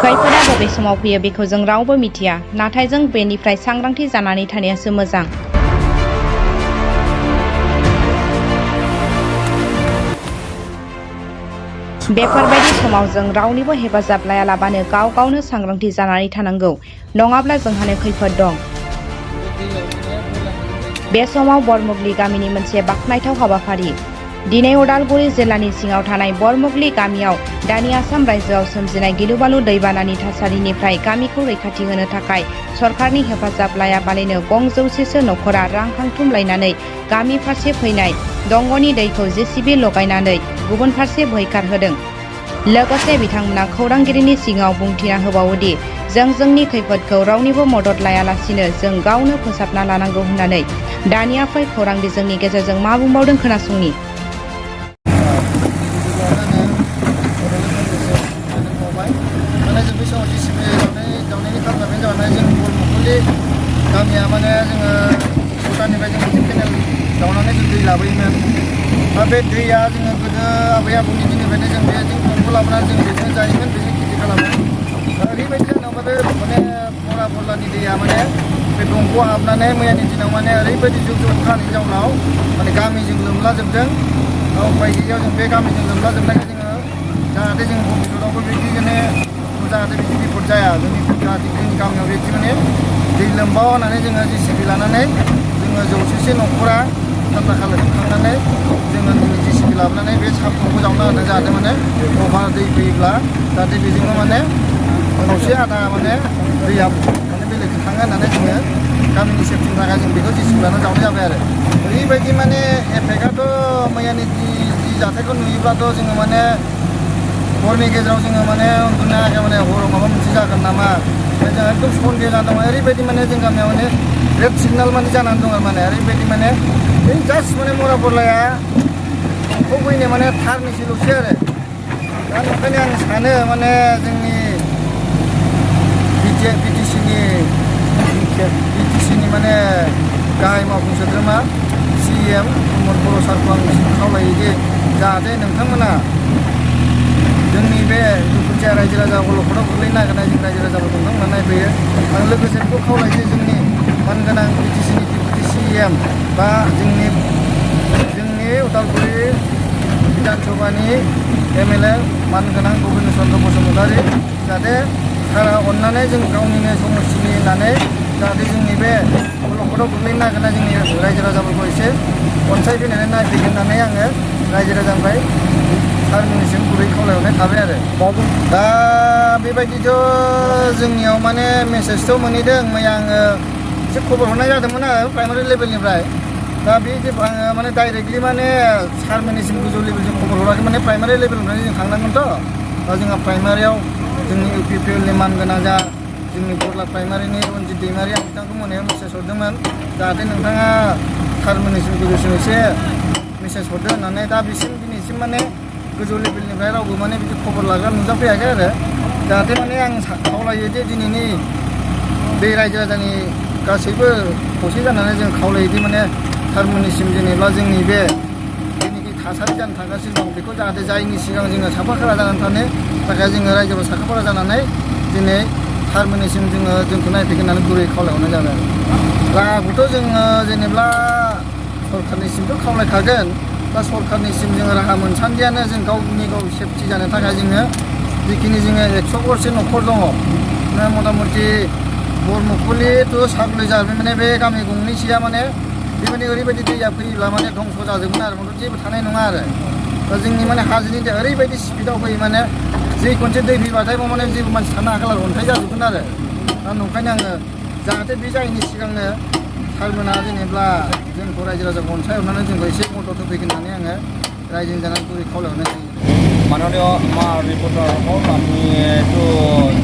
खैफोदा बबे समाव फैयो बेखौ जों रावबो मिथिया, नाथाय जों बेनिफ्राय सांग्रांथि जानानै थानायासो मोजां। बेफोरबायदि समाव जों रावनिबो हेफाजाब लायालाबानो गाव गावनो सांग्रांथि जानानै थानांगौ, नङाब्ला जोंहानो खैफोद दं। बे समाव बरमुगलि गामिनि मोनसे बाखनायथाव हाबाफारि। दिनै उदालगुरि जिल्लानि सिङाव थानाय बरमुगलि गामियाव दानि आसाम रायजोआव सोमजिनाय गिलुबालु दैबानानि थासारिनिफ्राय गामिखौ रैखाथि होनो थाखाय सरकारनि हेफाजाब लायाबालानो गं जौसेसो नखरा रां खांथुमलायनानै गामि फारसे फैनाय दंग'नि दैखौ जेसिबि लगायनानै गुबुन फारसे बोहैखारहोदों। लोगोसे बिथांमोना खौरांगिरिनि सिगाङाव बुंथिना होबावोदि जों जोंनि खैफोदखौ रावनिबो मदद लायालासिनो जों गावनो फोसाबना लानांगौ होननानै। दानिया फै खौरां बिजोंनि गेजेरजों मा बुंबावदों खोनासंनि। गामिया माने जोङो भुटाननिफ्राय जों मोनसे केनेल जावनानै जों दै लाबोयोमोन। बे दैया जोङो गोदो आबै आबौनि दिननिफ्रायनो जों बेजों दंग' लाबोनानै जों बेजों जायोमोन, बेजों खेथि खालामो। ओरैबायदि जानांगौ बे माने बरा बरलानि दैया माने बे दंग'आव हाबनानै मैयानि दिनाव माने ओरैबायदि जुब जुब अखा हानायनि जाउनाव माने गामिजों लोमलाजोबदों। उफाय गैयियाव जों बे गामिजों लोमलाजोबनायखौ जोङो जाहाथे जों भबिष्यतावबो बिदि माने जाहाथे बिदि बिपद जाया, जाहाथे जोंनि गामियाव बिदि माने दै लोमबाव होनानै जोङो जेसिबि लानानै जोङो जौसेसो न'खरा साफा खालामखांनानै जोङो जेसिबि लाबोनानै बे सापखौबो जावना होदों, जाहाथे माने अभार दै फैयोब्ला जाहाथे बेजोंनो माने खावसे आधा माने दैया माने बेलेगजों थाङो होननानै जोङो गामिनि सेफटिनि थाखाय जों बेखौ जेसिबि लानानै जावनाय जाबाय आरो। ओरैबायदि माने एफेक्टआथ' मैयानि जि जाथायखौ नुयोब्लाथ' जोङो माने हरनि गेजेराव जोङो माने उन्दुनो हायाखै, माने हराव माबा मोनसे जागोन नामा, जों एकदम सन्देह जादों। ओरैबायदि माने जों गामियाव माने रेड सिगनाल माने जानानै दं आरो माने ओरैबायदि माने बे जास्ट माने मरा बरलाया दंखौ फैनो माने थारनैसोल'सै आरो। दा ओंखायनो आं सानो माने जोंनि बिटिसिनि माने गाहाय मावफुं सोद्रोमा CM प्रमद बर' सारखौ आं खावलायो जे जाहाथे नोंथांमोना जोंनि बे दुखुथिया रायजो राजा अलखदाव गोग्लैनो नागिरनाय जों रायजो राजाफोरखौ नोंथांमोना नायफैयो। आं लोगोसे बेखौ खावलायो जोंनि मानगोनां बिटिसिनि डिपुटि CM बा जोंनि उदालगुरि बिधान सभानि MLA मानगोनां गबिन्द चन्द्र बसुमतारी, जाहाथे सारा अननानै जों गावनिनो समस्थिनि होननानै जाहाथे जोंनि बे अलखदाव गोग्लैनो नागिरनाय जोंनि रायजो राजाफोरखौ एसे अनसायफैनानै नायफैगोन होननानै आङो रायजो राजानिफ्राय सारमोननिसिम गुरै खावलायहरनाय थाबाय आरो। दा बेबायदिथ' जोंनियाव माने मेसेजथ' मोनहैदों। मैया आङो एसे खबर हरनाय जादोंमोन आरो प्राइमारि लेभेलनिफ्राय। दा बे जे आङो माने डाइरेक्टलि माने सारमोननिसिम गोजौ लेभेलसिम खबर हराखै, माने प्राइमारि लेभेलनिफ्रायनो जों थांनांगोनथ'। दा जोंहा प्राइमारियाव जोंनि UPPLनि मानगोनां जा जोंनि बरला प्राइमारिनि रनजित दैमारि, आं बिथांखौ मोनायाव मेसेज हरदोंमोन जाहाथे नोंथाङा सारमोननिसिम गोजौसिम एसे मेसेज हरदो होननानै। दा बिसिम दिनैसिम माने गोजौ लेभेलनिफ्राय रावबो माने बिदि खबर लाग्रा नुजाफैयाखै आरो। जाहाथे माने आं खावलायो जे दिनैनि बे रायजो राजानि गासैबो खौसे जानानै जों खावलायोदि माने सारमोननिसिम जेनेबा जोंनि बे जेनोखि थासारि जानो थांगासिनो दं बेखौ जाहाथे जायनि सिगां जोङो साखा-फारा जानानै थानो थाखाय जोङो रायजोआव साखा-फारा जानानै दिनै सारमोननिसिम जोंखौ नायफैगोन होननानै गुरै खावलायहरनाय जाबाय आरो। राहाखौथ' जोङो जेनेबा सरकारनिसिमथ' खावलायखागोन। दा सरकारनिसिम जोङो राहा मोनसान्दियानो जों गावनि गाव सेफटि जानो थाखाय जोङो जिखिनि जोङो 100% न'खर दङ, मथा मथि बरमुगलि टु साबलैजार माने बे गामि गंनैसोआ माने बेबायदि ओरैबायदि दैया फैयोब्ला माने धंस जाजोबगोन आरो, माने जेबो थानाय नङा आरो। दा जोंनि माने हाजोनि दै ओरैबायदि स्पिडआव फैयो माने जै खनसे दै फैबाथाय माने जेबो मानसि थानो हाखाला, अन्थाइ जाजोबगोन आरो। दा नंखायनो आङो जाहाथे बे जायैनि सिगांनो सारमोना जेनेब्ला जोंखौ रायजो राजाखौ अनसायहरनानै जोंखौ एसे मदद होफैगोन होननानै आङो रायजोनि जानानै गुरै खावलायहरनाय जायो। মাননীয় আমাৰ ৰিপৰ্টাৰসকল, আমি এইটো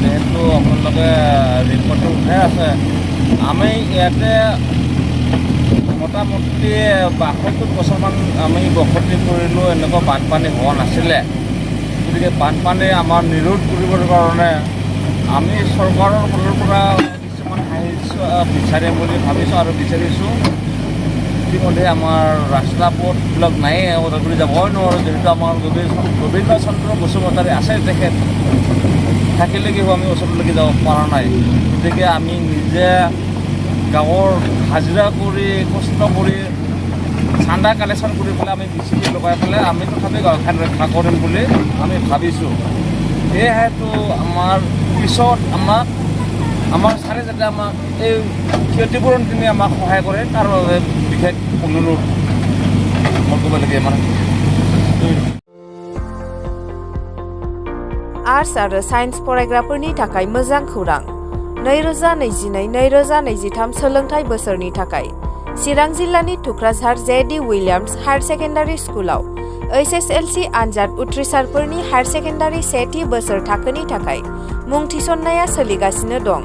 যিহেতু আপোনালোকে ৰিপৰ্টটো উঠাই আছে, আমি ইয়াতে মোটামুটি 72 বছৰমান আমি বসতি কৰিলোঁ, এনেকুৱা বানপানী হোৱা নাছিলে। গতিকে বানপানী আমাৰ নিৰোধ কৰিবৰ কাৰণে আমি চৰকাৰৰ ফালৰ পৰা কিছুমান সাহায্য বিচাৰিম বুলি ভাবিছোঁ আৰু বিচাৰিছোঁ। ইতিমধ্যে আমাৰ ৰাস্তা পথবিলাক নাই, ওদালগুৰি যাবই নোৱাৰোঁ, যিহেতু আমাৰ গোবিন্দ চন্দ্ৰ বসুমতাৰী আছে, তেখেত থাকিলে কি আমি ওচৰলৈকে যাব পৰা নাই। গতিকে আমি নিজে গাঁৱৰ হাজিৰা কৰি কষ্ট কৰি চান্দা কালেকশ্যন কৰি পেলাই আমি মিচিকি লগাই পেলাই আমি তথাপি গাঁওখন ৰক্ষা কৰিম বুলি আমি ভাবিছোঁ। সেয়েহেতো আমাৰ পিছত আমাৰ ছাৰে যাতে আমাক এই ক্ষতিপূৰণখিনি আমাক সহায় কৰে, তাৰ বাবে বিশেষ অনুৰোধ মোৰ ক'বলগীয়া মানে। आर्ट्स आरो साइन्स फरायग्राफोरनि थाखाय मोजां खौरां। 2022-2023 सोलोंथाइ बोसोरनि थाखाय चिरां जिल्लानि थुक्राझार जे.डि. उइलियाम्स हायार सेकेन्डारि स्कुलाव HSLC आनजाद उथ्रिसारफोरनि हायार सेकेन्डारि सेथि बोसोर थाखोनि थाखाय मुं थिसननाया सोलिगासिनो दं।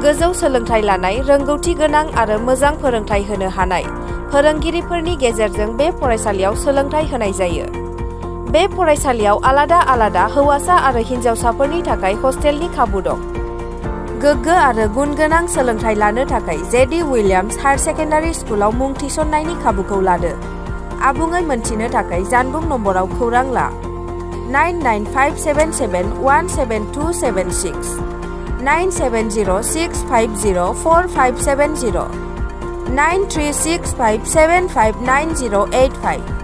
गोजौ सोलोंथाइ लानाय, रोंगौथि गोनां आरो मोजां फोरोंथाइ होनो हानाय फोरोंगिरिफोरनि गेजेरजों बे फरायसालियाव सोलोंथाइ होनाय जायो। बे फरायसालियाव आलादा हौवासा आरो हिन्जावसाफोरनि थाखाय हस्टेलनि खाबु दं। गोग्गो आरो गुन गोनां सोलोंथाइ लानो थाखाय जे.डि. उइलियाम्स हायार सेकेन्डारि स्कुलाव मुं थिसननायनि खाबुखौ लादो। आबुङै मोनथिनो थाखाय जानबुं नम्बराव खौरां ला 9957717276 97065045570 93657599085।